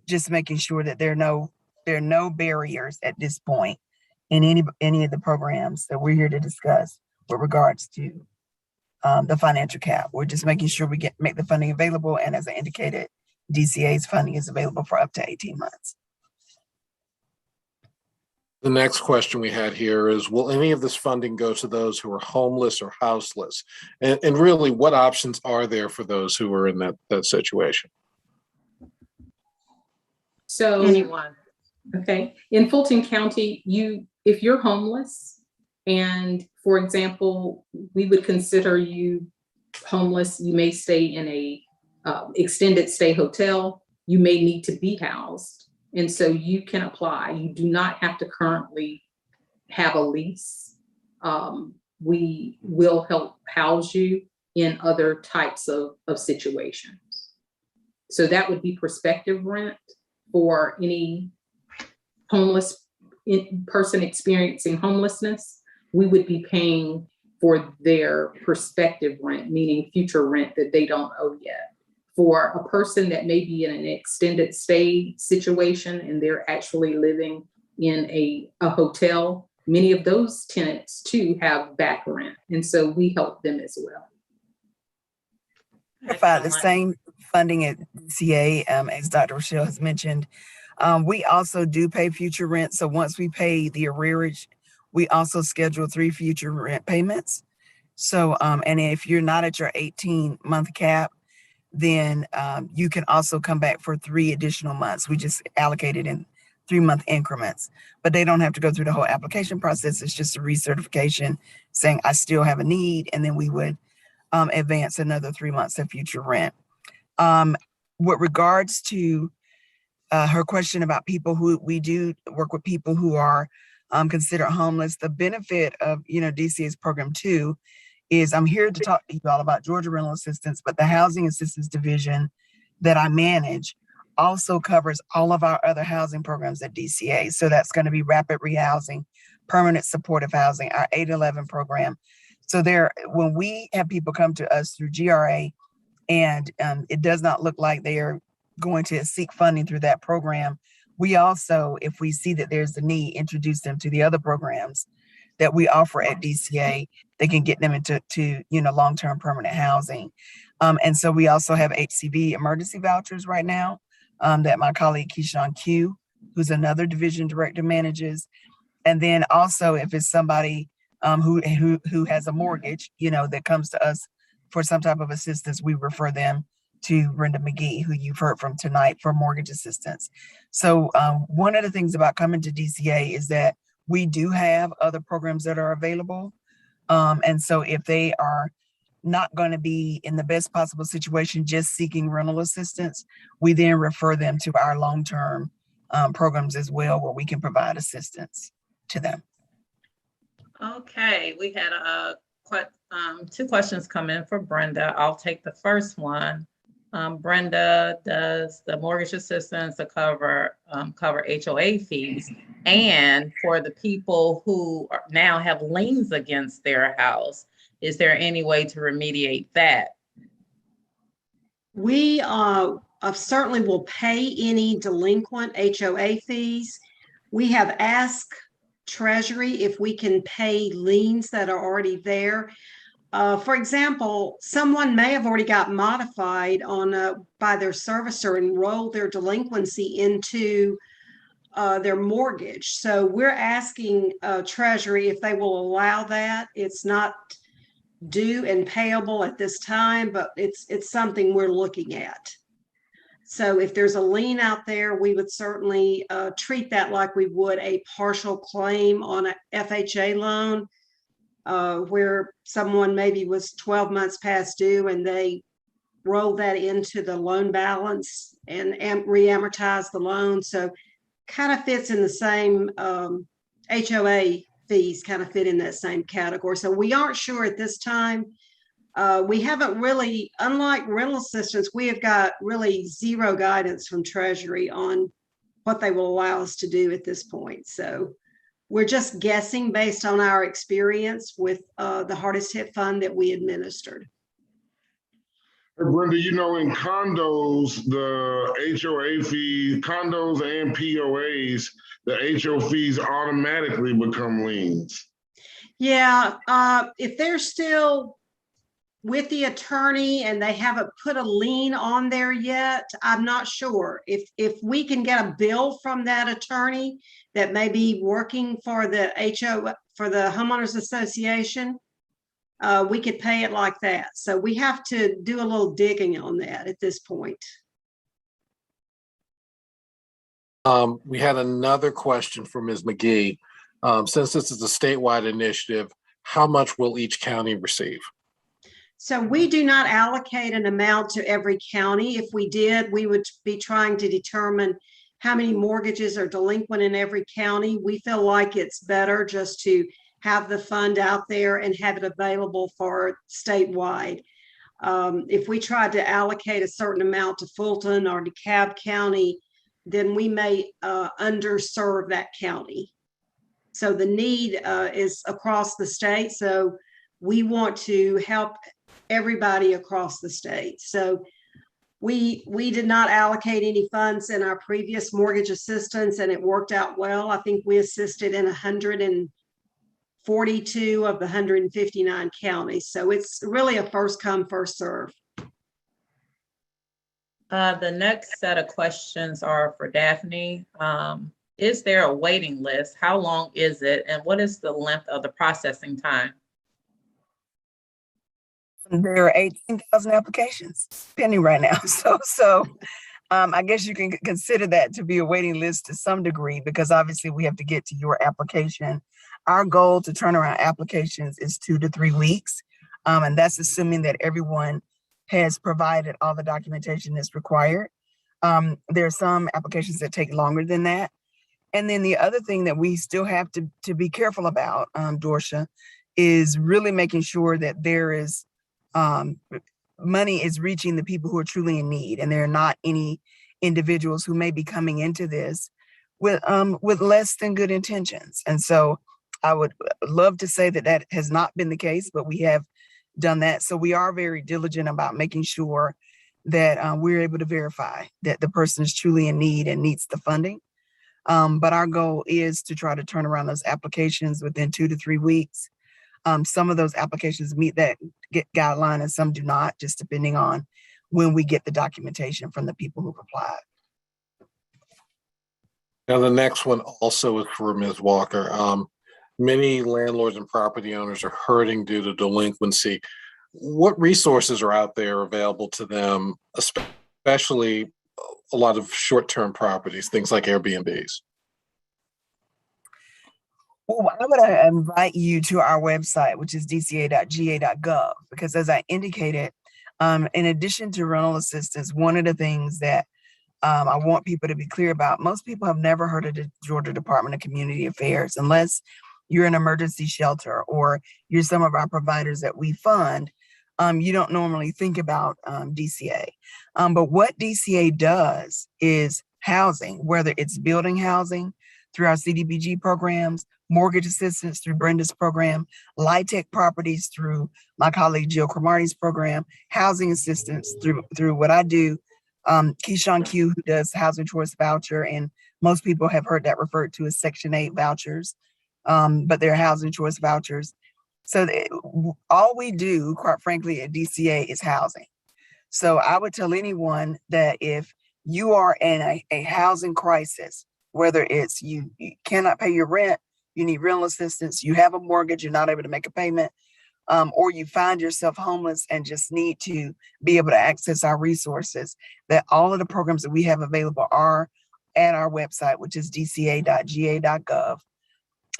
just making sure that there are no barriers at this point in any of the programs that we're here to discuss with regards to the financial cap. We're just making sure we make the funding available. And as I indicated, DCA's funding is available for up to 18 months. The next question we had here is, will any of this funding go to those who are homeless or houseless? And really, what options are there for those who are in that situation? So Anyone. okay, in Fulton County, if you're homeless, and for example, we would consider you homeless, you may stay in a extended stay hotel, you may need to be housed. And so you can apply. You do not have to currently have a lease. We will help house you in other types of situations. So that would be prospective rent for any homeless person experiencing homelessness. We would be paying for their prospective rent, meaning future rent that they don't owe yet. For a person that may be in an extended stay situation and they're actually living in a hotel, many of those tenants too have back rent. And so we help them as well. Provide the same funding at DCA, as Dr. Roshell has mentioned. We also do pay future rent. So once we pay the arrearage, we also schedule 3 future rent payments. So, and if you're not at your 18-month cap, then you can also come back for 3 additional months. We just allocate it in 3-month increments, but they don't have to go through the whole application process. It's just a recertification saying I still have a need, and then we would advance another 3 months of future rent. With regards to her question about people who we do work with, people who are considered homeless, the benefit of DCA's program too is I'm here to talk to you all about Georgia Rental Assistance, but the Housing Assistance Division that I manage also covers all of our other housing programs at DCA. So that's going to be rapid rehousing, permanent supportive housing, our 811 program. So when we have people come to us through GRA and it does not look like they are going to seek funding through that program, we also, if we see that there's a need, introduce them to the other programs that we offer at DCA. They can get them into long-term permanent housing. And so we also have HCV emergency vouchers right now that my colleague Keyshawn Q, who's another division director, manages. And then also if it's somebody who has a mortgage, that comes to us for some type of assistance, we refer them to Brenda McGee, who you've heard from tonight, for mortgage assistance. So one of the things about coming to DCA is that we do have other programs that are available. And so if they are not going to be in the best possible situation, just seeking rental assistance, we then refer them to our long-term programs as well, where we can provide assistance to them. Okay, we had 2 questions come in for Brenda. I'll take the first one. Brenda, does the mortgage assistance cover HOA fees? And for the people who now have liens against their house, is there any way to remediate that? We certainly will pay any delinquent HOA fees. We have asked Treasury if we can pay liens that are already there. For example, someone may have already got modified by their servicer and rolled their delinquency into their mortgage. So we're asking Treasury if they will allow that. It's not due and payable at this time, but it's something we're looking at. So if there's a lien out there, we would certainly treat that like we would a partial claim on a FHA loan. Where someone maybe was 12 months past due and they rolled that into the loan balance and re-amortize the loan. So kind of fits in the same HOA fees kind of fit in that same category. So we aren't sure at this time. We haven't really, unlike rental assistance, we have got really zero guidance from Treasury on what they will allow us to do at this point. So we're just guessing based on our experience with the hardest hit fund that we administered. Hey, Brenda, you know, in condos, the HOA fee, condos and POAs, the HO fees automatically become liens. Yeah, if they're still with the attorney and they haven't put a lien on there yet, I'm not sure. If we can get a bill from that attorney that may be working for the for the homeowners association, we could pay it like that. So we have to do a little digging on that at this point. We had another question from Ms. McGee. Since this is a statewide initiative, how much will each county receive? So we do not allocate an amount to every county. If we did, we would be trying to determine how many mortgages are delinquent in every county. We feel like it's better just to have the fund out there and have it available for statewide. If we tried to allocate a certain amount to Fulton or DeKalb County, then we may underserve that county. So the need is across the state. So we want to help everybody across the state. So we did not allocate any funds in our previous mortgage assistance, and it worked out well. I think we assisted in 142 of the 159 counties. So it's really a first come, first serve. The next set of questions are for Daphne. Is there a waiting list? How long is it? And what is the length of the processing time? There are 18,000 applications pending right now. So I guess you can consider that to be a waiting list to some degree, because obviously we have to get to your application. Our goal to turn around applications is 2 to 3 weeks. And that's assuming that everyone has provided all the documentation that's required. There are some applications that take longer than that. And then the other thing that we still have to be careful about, Dorsha, is really making sure that there is money is reaching the people who are truly in need, and there are not any individuals who may be coming into this with less than good intentions. And so I would love to say that that has not been the case, but we have done that. So we are very diligent about making sure that we're able to verify that the person is truly in need and needs the funding. But our goal is to try to turn around those applications within 2 to 3 weeks. Some of those applications meet that guideline and some do not, just depending on when we get the documentation from the people who applied. Now, the next one also is for Ms. Walker. Many landlords and property owners are hurting due to delinquency. What resources are out there available to them, especially a lot of short-term properties, things like Airbnbs? Well, I would invite you to our website, which is dca.ga.gov, because as I indicated, in addition to rental assistance, one of the things that I want people to be clear about, most people have never heard of the Georgia Department of Community Affairs unless you're an emergency shelter or you're some of our providers that we fund. You don't normally think about DCA. But what DCA does is housing, whether it's building housing through our CDBG programs, mortgage assistance through Brenda's program, LIHTC properties through my colleague Jill Cromartie's program, housing assistance through what I do, Keyshawn Q, who does housing choice voucher, and most people have heard that referred to as Section 8 vouchers, but they're housing choice vouchers. So all we do, quite frankly, at DCA is housing. So I would tell anyone that if you are in a housing crisis, whether it's you cannot pay your rent, you need rental assistance, you have a mortgage, you're not able to make a payment, or you find yourself homeless and just need to be able to access our resources, that all of the programs that we have available are at our website, which is dca.ga.gov.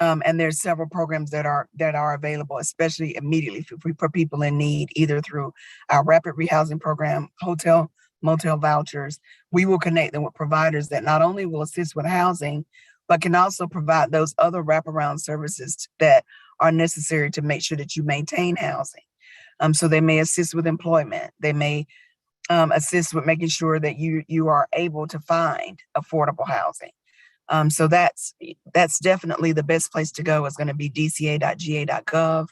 And there's several programs that are available, especially immediately for people in need, either through our rapid rehousing program, hotel, motel vouchers. We will connect them with providers that not only will assist with housing, but can also provide those other wraparound services that are necessary to make sure that you maintain housing. So they may assist with employment. They may assist with making sure that you are able to find affordable housing. So that's definitely the best place to go is going to be dca.ga.gov,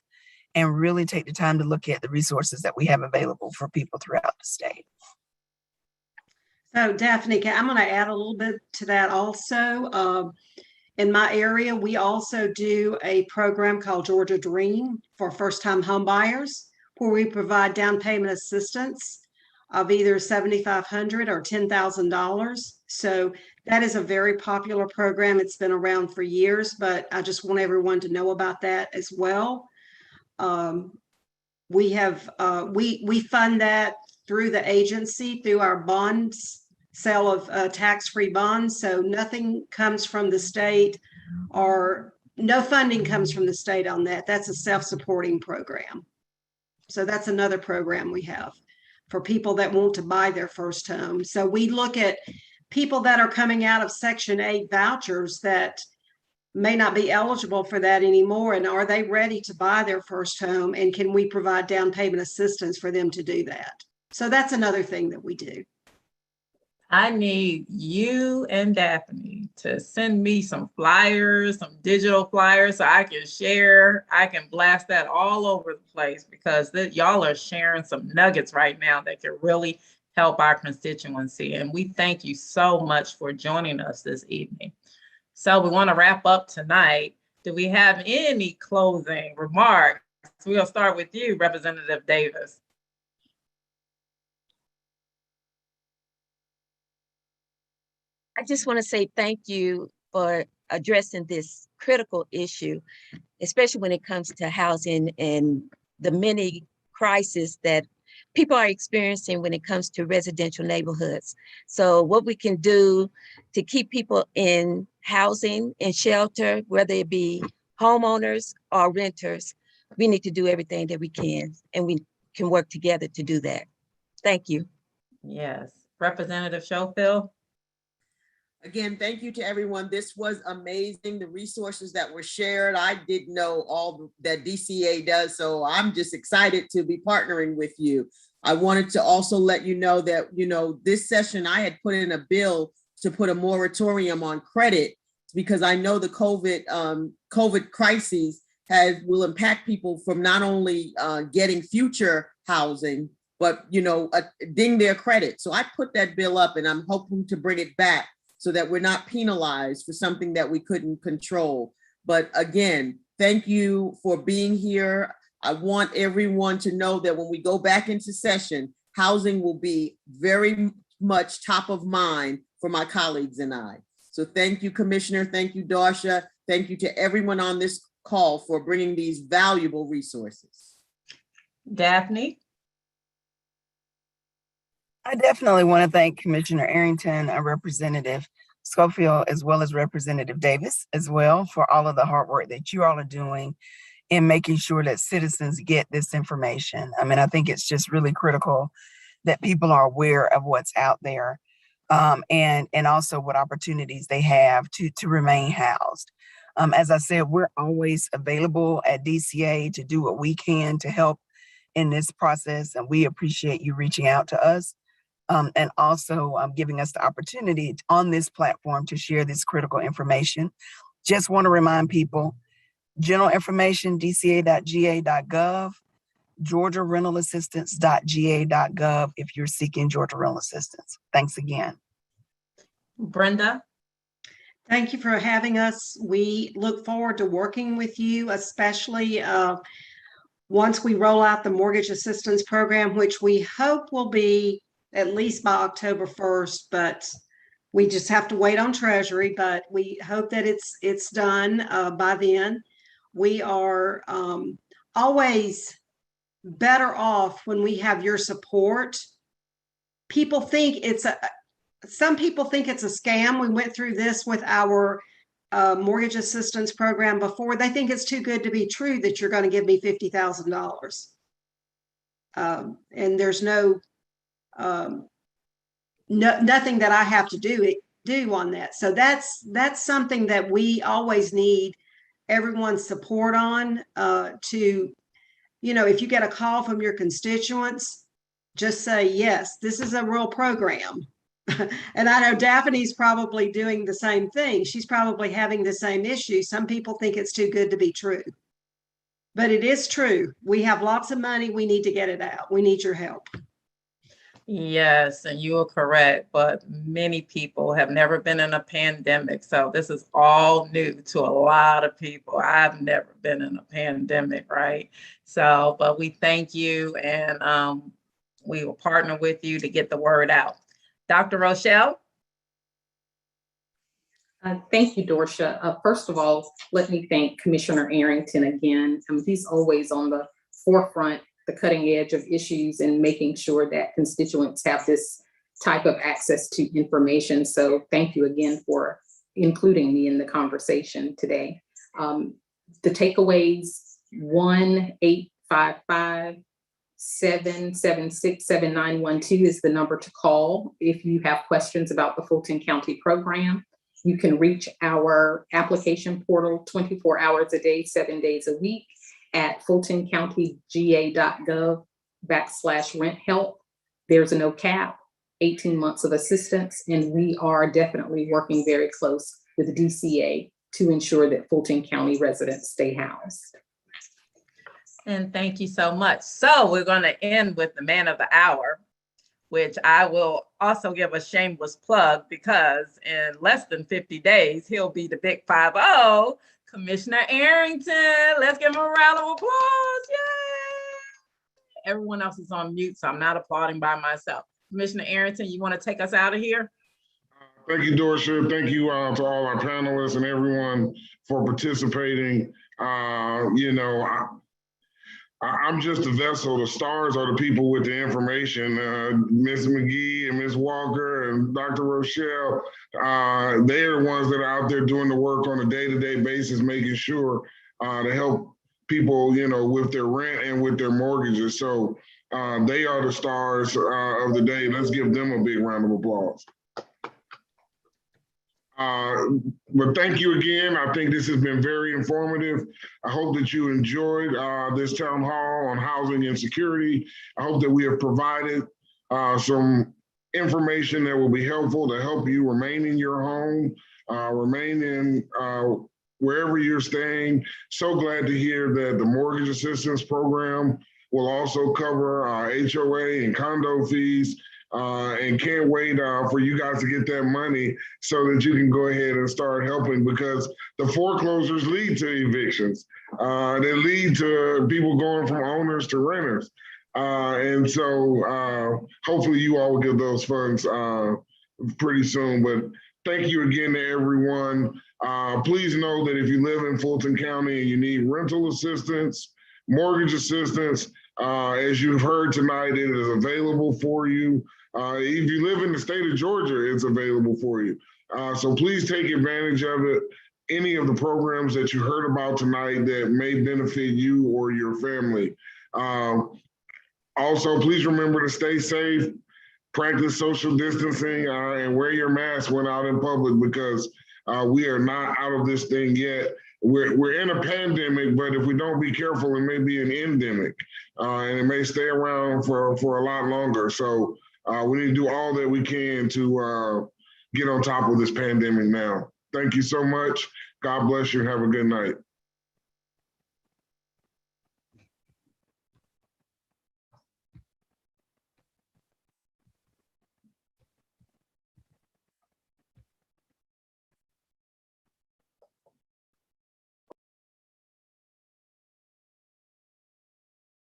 and really take the time to look at the resources that we have available for people throughout the state. So Daphne, I'm going to add a little bit to that also. In my area, we also do a program called Georgia Dream for first-time home buyers, where we provide down payment assistance of either $7,500 or $10,000. So that is a very popular program. It's been around for years, but I just want everyone to know about that as well. We fund that through the agency, through our bonds, sale of tax-free bonds. So nothing comes from the state, or no funding comes from the state on that. That's a self-supporting program. So that's another program we have for people that want to buy their first home. So we look at people that are coming out of Section 8 vouchers that may not be eligible for that anymore. And are they ready to buy their first home? And can we provide down payment assistance for them to do that? So that's another thing that we do. I need you and Daphne to send me some flyers, some digital flyers, so I can share. I can blast that all over the place, because y'all are sharing some nuggets right now that can really help our constituency. And we thank you so much for joining us this evening. So we want to wrap up tonight. Do we have any closing remarks? We'll start with you, Representative Davis. I just want to say thank you for addressing this critical issue, especially when it comes to housing and the many crises that people are experiencing when it comes to residential neighborhoods. So what we can do to keep people in housing and shelter, whether it be homeowners or renters, we need to do everything that we can, and we can work together to do that. Thank you. Yes, Representative Schofield. Again, thank you to everyone. This was amazing. The resources that were shared, I didn't know all that DCA does, so I'm just excited to be partnering with you. I wanted to also let you know that, this session I had put in a bill to put a moratorium on credit, because I know the COVID crises will impact people from not only getting future housing, but ding their credit. So I put that bill up, and I'm hoping to bring it back so that we're not penalized for something that we couldn't control. But again, thank you for being here. I want everyone to know that when we go back into session, housing will be very much top of mind for my colleagues and I. So thank you, Commissioner. Thank you, Darsha. Thank you to everyone on this call for bringing these valuable resources. Daphne. I definitely want to thank Commissioner Arrington, Representative Schofield, as well as Representative Davis as well, for all of the hard work that you all are doing in making sure that citizens get this information. I mean, I think it's just really critical that people are aware of what's out there, and also what opportunities they have to remain housed. As I said, we're always available at DCA to do what we can to help in this process, and we appreciate you reaching out to us. And also giving us the opportunity on this platform to share this critical information. Just want to remind people, general information, dca.ga.gov, georgiarentalassistance.ga.gov if you're seeking Georgia rental assistance. Thanks again. Brenda. Thank you for having us. We look forward to working with you, especially once we roll out the mortgage assistance program, which we hope will be at least by October 1st, but we just have to wait on Treasury, but we hope that it's done by then. We are always better off when we have your support. Some people think it's a scam. We went through this with our mortgage assistance program before. They think it's too good to be true that you're going to give me $50,000. And there's nothing that I have to do on that. So that's something that we always need everyone's support on, if you get a call from your constituents, just say, yes, this is a real program. And I know Daphne's probably doing the same thing. She's probably having the same issue. Some people think it's too good to be true. But it is true. We have lots of money. We need to get it out. We need your help. Yes, and you are correct, but many people have never been in a pandemic. So this is all new to a lot of people. I've never been in a pandemic, right? So, but we thank you, and we will partner with you to get the word out. Dr. Roshell? Thank you, Dorsha. First of all, let me thank Commissioner Arrington again. He's always on the forefront, the cutting edge of issues, and making sure that constituents have this type of access to information. So thank you again for including me in the conversation today. The takeaways: 1-855-776-7912 is the number to call if you have questions about the Fulton County program. You can reach our application portal 24 hours a day, 7 days a week at fultoncountyga.gov/rent help. There's a no cap, 18 months of assistance, and we are definitely working very close with the DCA to ensure that Fulton County residents stay housed. And thank you so much. So we're going to end with the man of the hour, which I will also give a shameless plug because in less than 50 days, he'll be the big 5-0, Commissioner Arrington. Let's give him a round of applause. Yay! Everyone else is on mute, so I'm not applauding by myself. Commissioner Arrington, you want to take us out of here? Thank you, Dorsha. Thank you to all our panelists and everyone for participating. I'm just a vessel. The stars are the people with the information. Ms. McGee and Ms. Walker and Dr. Roshell, they're the ones that are out there doing the work on a day-to-day basis, making sure to help people, with their rent and with their mortgages. So they are the stars of the day. Let's give them a big round of applause. But thank you again. I think this has been very informative. I hope that you enjoyed this town hall on housing insecurity. I hope that we have provided some information that will be helpful to help you remain in your home, remain in wherever you're staying. So glad to hear that the mortgage assistance program will also cover HOA and condo fees. And can't wait for you guys to get that money so that you can go ahead and start helping, because the foreclosures lead to evictions. They lead to people going from owners to renters. And so hopefully you all will get those funds pretty soon. But thank you again to everyone. Please know that if you live in Fulton County and you need rental assistance, mortgage assistance, as you've heard tonight, it is available for you. If you live in the state of Georgia, it's available for you. So please take advantage of it. Any of the programs that you heard about tonight that may benefit you or your family. Also, please remember to stay safe, practice social distancing, and wear your mask when out in public, because we are not out of this thing yet. We're in a pandemic, but if we don't be careful, it may be an endemic, and it may stay around for a lot longer. So we need to do all that we can to get on top of this pandemic now. Thank you so much. God bless you and have a good night.